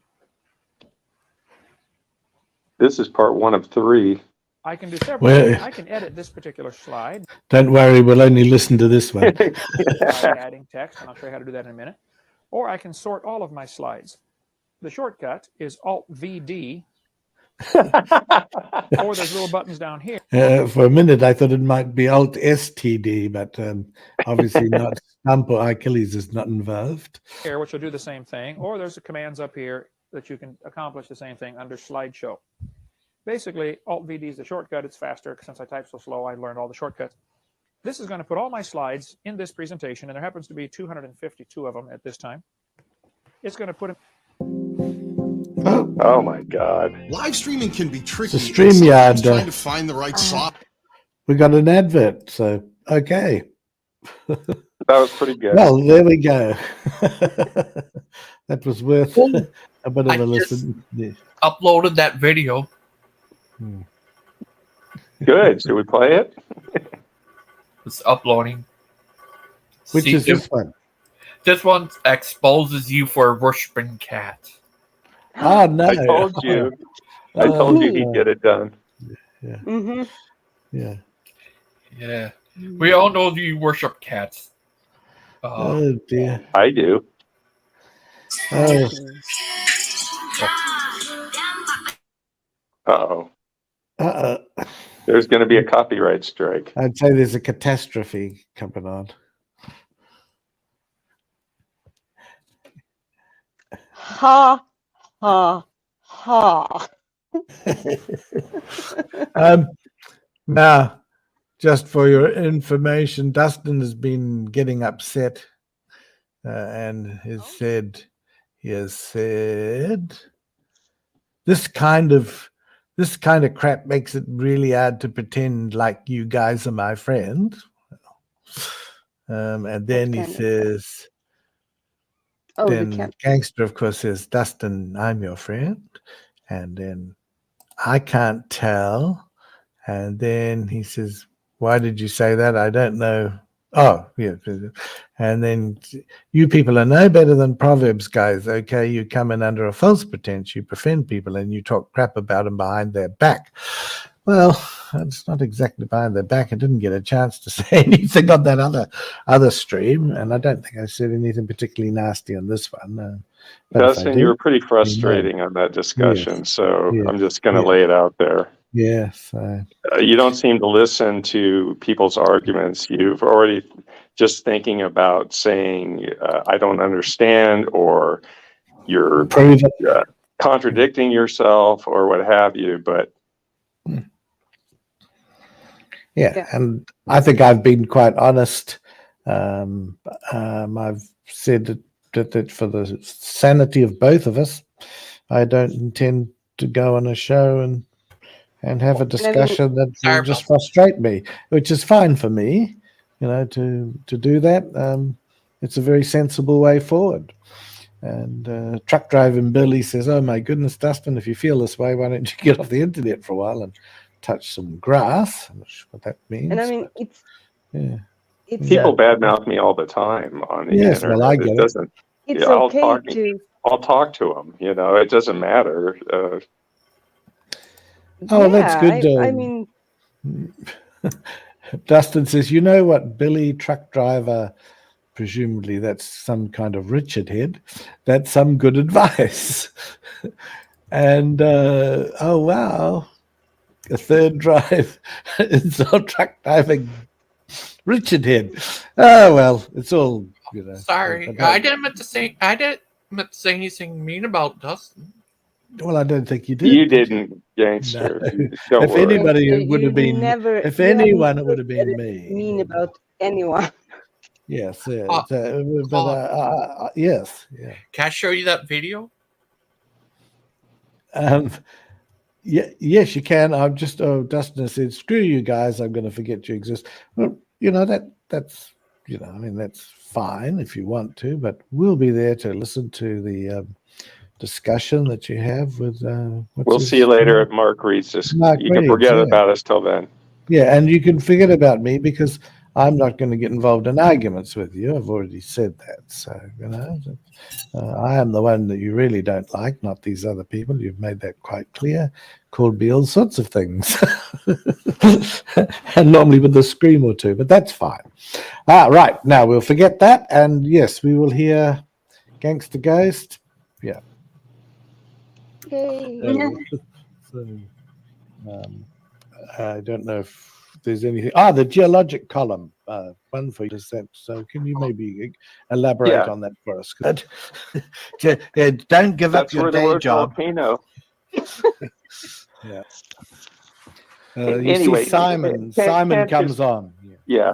This is part 1 of 3. I can do several things. I can edit this particular slide. Don't worry, we'll only listen to this one. By adding text, and I'll show you how to do that in a minute. Or I can sort all of my slides. The shortcut is Alt-VD. Or there's little buttons down here. For a minute, I thought it might be Alt-STD, but obviously not. Stump or Achilles is not involved. Here, which will do the same thing. Or there's the commands up here that you can accomplish the same thing under Slideshow. Basically, Alt-VD is the shortcut. It's faster. Since I type so slow, I learned all the shortcuts. This is going to put all my slides in this presentation, and there happens to be 252 of them at this time. It's going to put them. Oh my God! Live streaming can be tricky. It's a StreamYard. Trying to find the right software. We got an advert, so okay. That was pretty good. Well, there we go. That was worth a bit of a listen. Yeah. Uploaded that video. Good. Should we play it? It's uploading. Which is this one? This one exposes you for worshiping cats. Oh no! I told you. I told you he'd get it done. Yeah. Mm-hmm. Yeah. Yeah. We all know you worship cats. Oh dear. I do. Oh. Uh-oh. Uh-oh. There's going to be a copyright strike. I'd say there's a catastrophe coming on. Ha, ha, ha. Now, just for your information, Dustin has been getting upset and he has said, this kind of crap makes it really hard to pretend like you guys are my friend. And then he says, then Gangster, of course, says, Dustin, I'm your friend. And then I can't tell. And then he says, why did you say that? I don't know Oh, yeah. And then you people are no better than Proverbs guys, okay? You come in under a false pretense, you befriend people, and you talk crap about them behind their back. Well, it's not exactly behind their back. I didn't get a chance to say anything on that other stream, and I don't think I said anything particularly nasty on this one. But Dustin, you were pretty no. frustrating on that discussion, so Yes. I'm just going to Yes. lay it out there. Yes. You don't seem to listen to people's arguments. You've already just thinking about saying, I don't understand, or you're contradicting yourself, or what have you. But yeah, and I think I've been quite honest. I've said that for the sanity of both of us, I don't intend to go on a show and have a discussion that will just frustrate me, which is fine for me, to do that. It's a very sensible way forward. And truck driving Billy says, "Oh my goodness, Dustin, if you feel this way, why don't you get off the internet for a while and touch some grass?" I'm not sure what that means. And I mean, it's people badmouth me all the time on the internet. Well, I get it. It's okay I'll talk to them. It doesn't matter. That's good. I mean, Dustin says, "You know what, Billy, truck driver, presumably that's some kind of Richard head, that's some good advice." And oh wow, a third drive is all truck driving Richard head. Oh well, it's all Sorry, I didn't meant to say anything mean about Dustin. Well, I don't think you did. You didn't, gangster. No. If anybody, it would have been. If anyone, it would have been me. Mean about anyone. Yes, yes, yes, yeah. Can I show you that video? Yes, you can. I'm just. Oh, Dustin said, "Screw you guys. I'm going to forget you exist." Well, that's that's fine if you want to, but we'll be there to listen to the discussion that you have with. We'll see you later at Mark Reed's. You can forget about us till then. Yeah, and you can forget about me because I'm not going to get involved in arguments with you. I've already said that. So, I am the one that you really don't like, not these other people. You've made that quite clear. Called me all sorts of things. And normally with a scream or two, but that's fine. Right. Now we'll forget that. And yes, we will hear Gangster Ghost. Yeah. Yay. I don't know if there's anything. The geologic column, one for you. So can you maybe elaborate on that for us? Don't give up your day job. Volcano. Yeah. Anyway, see Simon comes on. Yeah.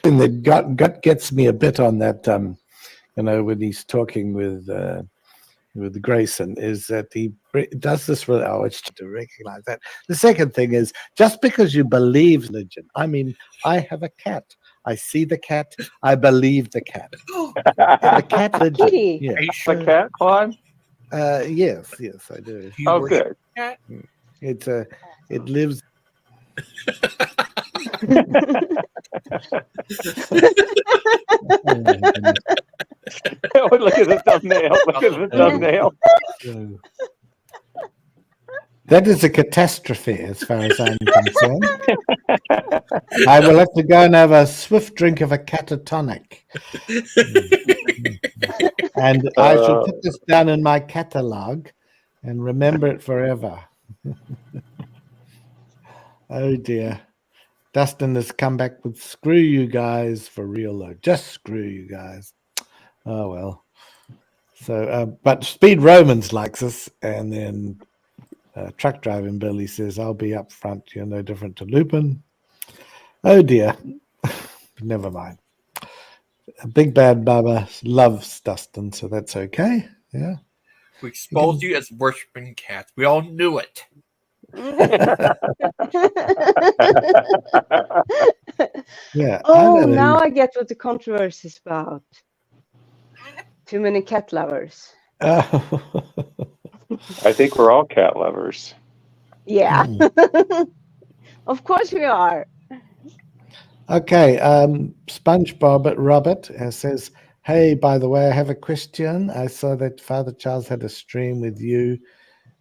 And the gut gets me a bit on that. When he's talking with Grayson, is that he does this with it's to recognize that. The second thing is, just because you believe religion, I mean, I have a cat. I see the cat. I believe the cat. The cat Kitty. Yeah. The cat, Claude? Yes, I do. Oh, good. Cat? It lives. Look at the thumbnail. That is a catastrophe as far as I'm concerned. I will have to go and have a swift drink of a catatonic. And I shall put this down in my catalogue and remember it forever. Oh dear. Dustin has come back with "screw you guys" for real though. Just screw you guys. Oh well. So, but Speed Romans likes us, and then truck driving Billy says, "I'll be up front. You're no different to Lupin." Oh dear. Never mind. Big Bad Baba loves Dustin, so that's okay. Yeah. We exposed you as worshiping cats. We all knew it. Yeah. Now I get what the controversy is about. Too many cat lovers. I think we're all cat lovers. Yeah. Of course we are. Okay, SpongeBob Robert says, "Hey, by the way, I have a question. I saw that Father Charles had a stream with you.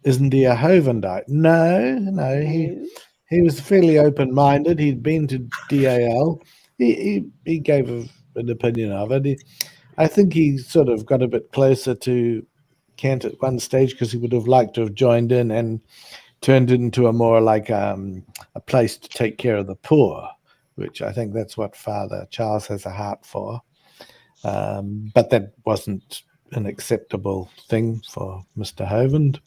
Isn't he a Hovendite?" No, he was fairly open-minded. He'd been to DAL. He gave an opinion of it. I think he sort of got a bit closer to Kent at one stage because he would have liked to have joined in and turned it into a more like a place to take care of the poor, which I think that's what Father Charles has a heart for. But that wasn't an acceptable thing for Mr. Hovend,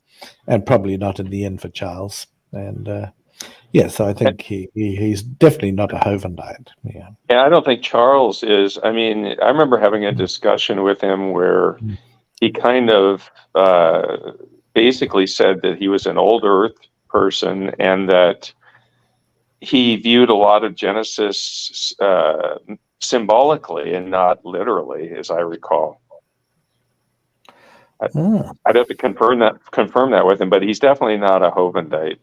and probably not in the end for Charles. And so I think he's definitely not a Hovendite. Yeah. Yeah, I don't think Charles is. I mean, I remember having a discussion with him where he kind of basically said that he was an old earth person and that he viewed a lot of Genesis symbolically and not literally, as I recall. I'd have to confirm that with him, but he's definitely not a Hovendite.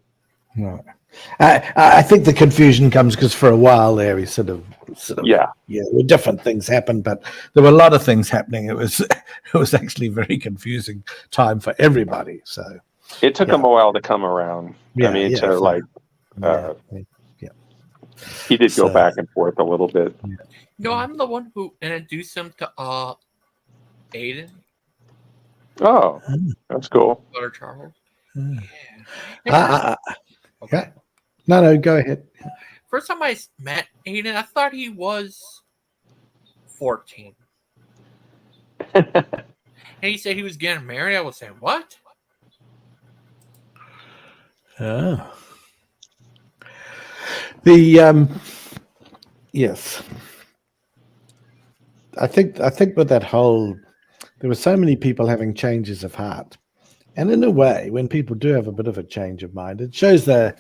No. I think the confusion comes because for a while there he sort of different things happened, but there were a lot of things happening. It was actually a very confusing time for everybody. So it took him a while to come around. He did go back and forth a little bit. No, I'm the one who introduced him to Aiden. Oh, that's cool. Brother Charles. Okay. No, go ahead. First time I met Aiden, I thought he was 14. And he said he was getting married. I was saying, what? Oh. Yes. I think with that whole, there were so many people having changes of heart. And in a way, when people do have a bit of a change of mind, it shows they're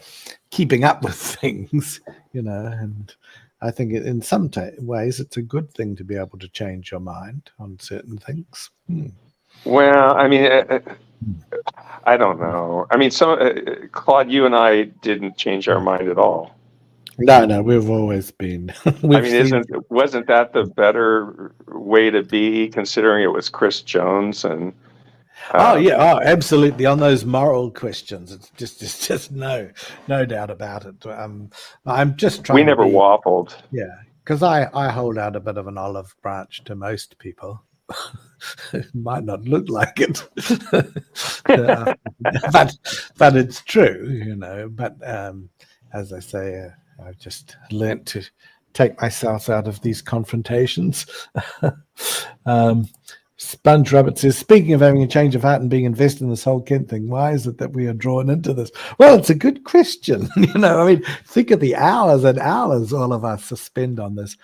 keeping up with things, and I think in some ways it's a good thing to be able to change your mind on certain things. Well, I mean, I don't know. I mean, Claude, you and I didn't change our mind at all. No, we've always been. Wasn't that the better way to be, considering it was Chris Jones and? Absolutely. On those moral questions, it's just no doubt about it. I'm just trying. We never waffled. Yeah, because I hold out a bit of an olive branch to most people. It might not look like it, but it's true, But as I say, I've just learnt to take myself out of these confrontations. Sponge Rabbit says, speaking of having a change of heart and being invested in this whole Kent thing, why is it that we are drawn into this? Well, it's a good question. I mean, think of the hours and hours all of us spend on this,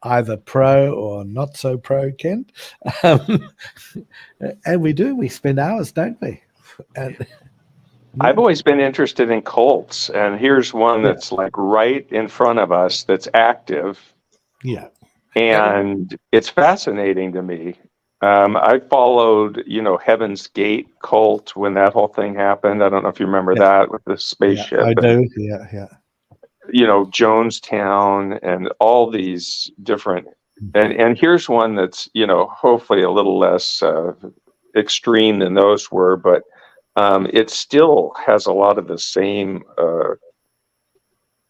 either pro or not so pro Kent. And we spend hours, don't we? I've always been interested in cults, and here's one that's like right in front of us that's active. Yeah. And it's fascinating to me. I followed, Heaven's Gate cult when that whole thing happened. I don't know if you remember that with the spaceship. Yeah, I do. Yeah. Jonestown and all these different. And here's one that's, hopefully a little less extreme than those were, but it still has a lot of the same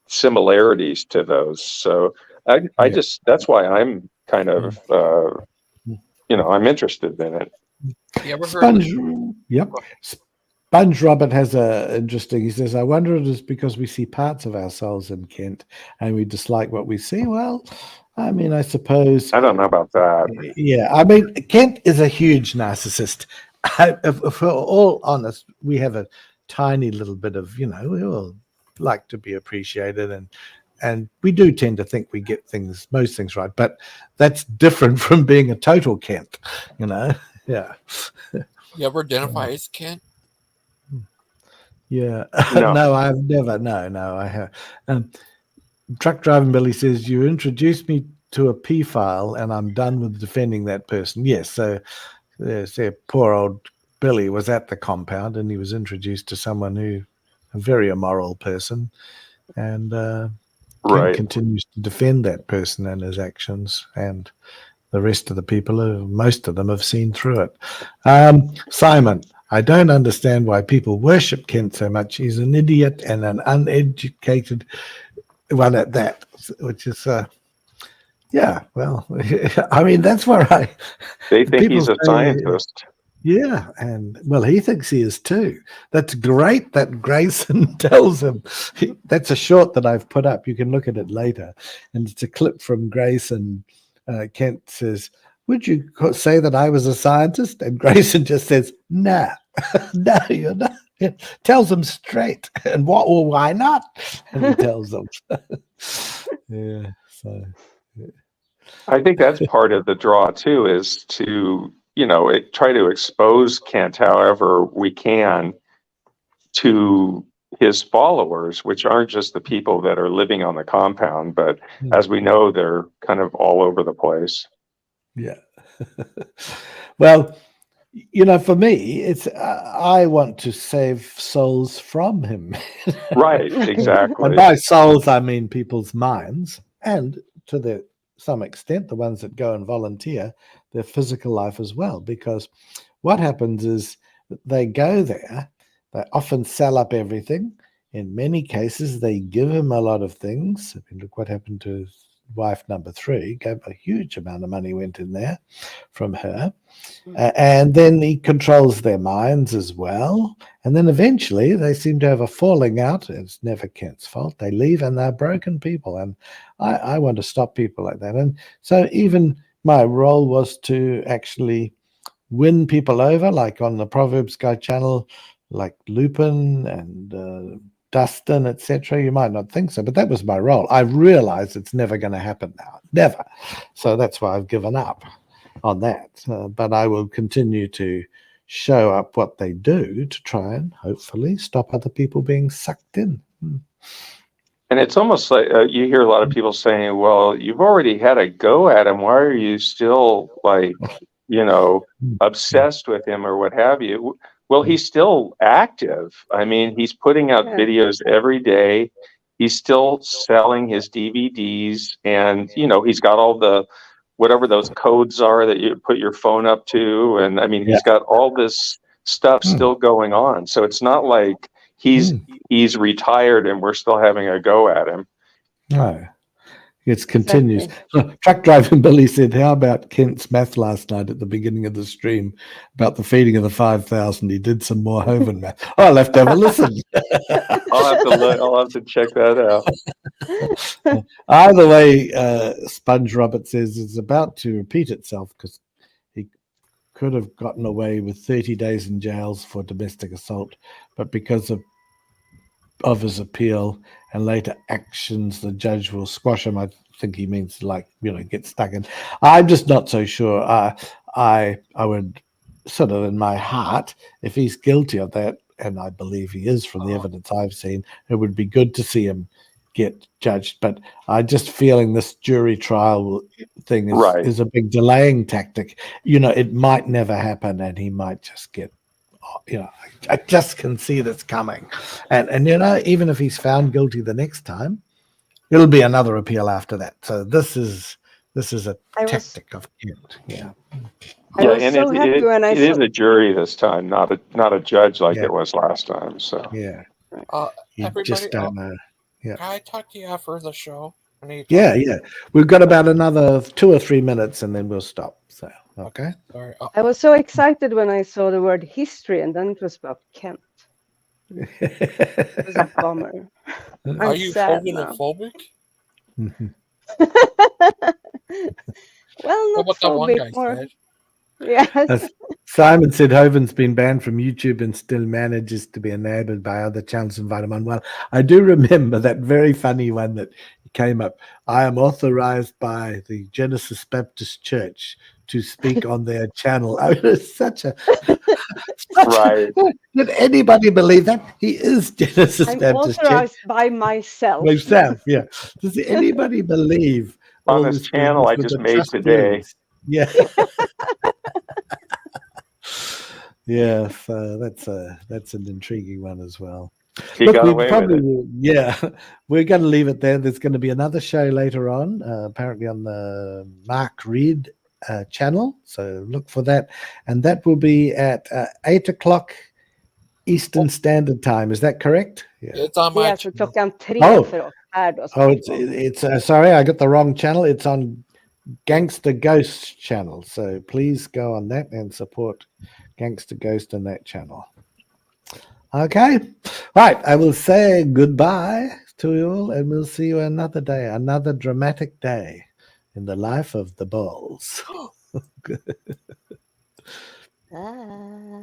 similarities to those. So that's why I'm kind of, I'm interested in it. Sponge Robert has he says, I wonder it is because we see parts of ourselves in Kent and we dislike what we see. Well, I mean, I suppose. I don't know about that. Yeah, I mean, Kent is a huge narcissist. If we're all honest, we have a tiny little bit of, we all like to be appreciated and we do tend to think we get most things right, but that's different from being a total Kent, Yeah. You ever identify as Kent? Yeah. No, I've never. No, I have. Truck Driving Billy says, you introduced me to a P file and I'm done with defending that person. Yes. So poor old Billy was at the compound and he was introduced to someone a very immoral person. And Kent continues to defend that person and his actions, and the rest of the people, most of them, have seen through it. Simon, I don't understand why people worship Kent so much. He's an idiot and an uneducated one at that, which is, yeah, well, I mean, that's where They think he's a scientist. Yeah, and well, he thinks he is too. That's great that Grayson tells him. That's a short that I've put up. You can look at it later. And it's a clip from Grayson. Kent says, "Would you say that I was a scientist?" And Grayson just says, "No, no, you're not." It tells him straight. And what or why not? And he tells them. Yeah, so. Yeah. I think that's part of the draw too, is to try to expose Kent however we can to his followers, which aren't just the people that are living on the compound, but as we know, they're kind of all over the place. Yeah. Well, for me, it's I want to save souls from him. Right, exactly. And by souls, I mean people's minds, and to some extent, the ones that go and volunteer, their physical life as well. Because what happens is they go there, they often sell up everything. In many cases, they give him a lot of things. I mean, look what happened to his wife number 3. Gave a huge amount of money went in there from her. And then he controls their minds as well. And then eventually they seem to have a falling out. It's never Kent's fault. They leave and they're broken people. And I want to stop people like that. And so even my role was to actually win people over, like on the Proverbs Guy channel, like Lupin and Dustin, etc. You might not think so, but that was my role. I realized it's never going to happen now. Never. So that's why I've given up on that. But I will continue to show up what they do to try and hopefully stop other people being sucked in. And it's almost like you hear a lot of people saying, well, you've already had a go at him. Why are you still obsessed with him or what have you? Well, he's still active. I mean, he's putting out videos every day. He's still selling his DVDs, and he's got all the whatever those codes are that you put your phone up to, and I mean, he's got all this stuff still going on. So it's not like he's retired and we're still having a go at him. No. It continues. Exactly. Truck driving Billy said, "How about Kent's math last night at the beginning of the stream about the feeding of the 5,000? He did some more Hoven math." Oh, I'll have to have a listen. I'll have to check that out. Either way, Sponge Robert says it's about to repeat itself because he could have gotten away with 30 days in jails for domestic assault, but because of his appeal and later actions, the judge will squash him. I think he means get stuck in. I'm just not so sure. I would sort of in my heart, if he's guilty of that, and I believe he is from the evidence I've seen, it would be good to see him get judged. But I just feeling this jury trial thing is a big delaying tactic. It might never happen and he might just get I just can see this coming, and even if he's found guilty the next time, it'll be another appeal after that. So this is a tactic of Kent. I was so happy when I saw it is a jury this time, not a judge like it was last time. So you everybody, just don't know. Can I talk to you after the show? Yeah. We've got about another 2 or 3 minutes, and then we'll stop. So. Okay. Sorry. I was so excited when I saw the word history, and then it was about Kent. It was a bummer. Are you Hoganophobic? Well, not phobic, more. Yes. Simon said Hoven's been banned from YouTube and still manages to be enabled by other channels and invite him on. Well, I do remember that very funny one that came up. I am authorized by the Genesis Baptist Church to speak on their channel. I mean, it's such a did anybody believe that? He is Genesis Baptist Church. Authorized by myself. Yeah. Does anybody believe on this channel I just made today? Yeah. Yeah, that's an intriguing one as well. He Look, got we away probably with it. will. Yeah, we're going to leave it there. There's going to be another show later on, apparently on the Mark Reed channel. So look for that. And that will be at 8 o'clock Eastern Standard Time. Is that correct? Yeah. It's on Det är my alltså channel. klockan 3 Oh. för oss här då. Oh, it's sorry, I got the wrong channel. It's on Gangster Ghost channel. So please go on that and support Gangster Ghost on that channel. Okay. Right. I will say goodbye to you all, and we'll see you another day, another dramatic day in the life of the Bawles. Ah.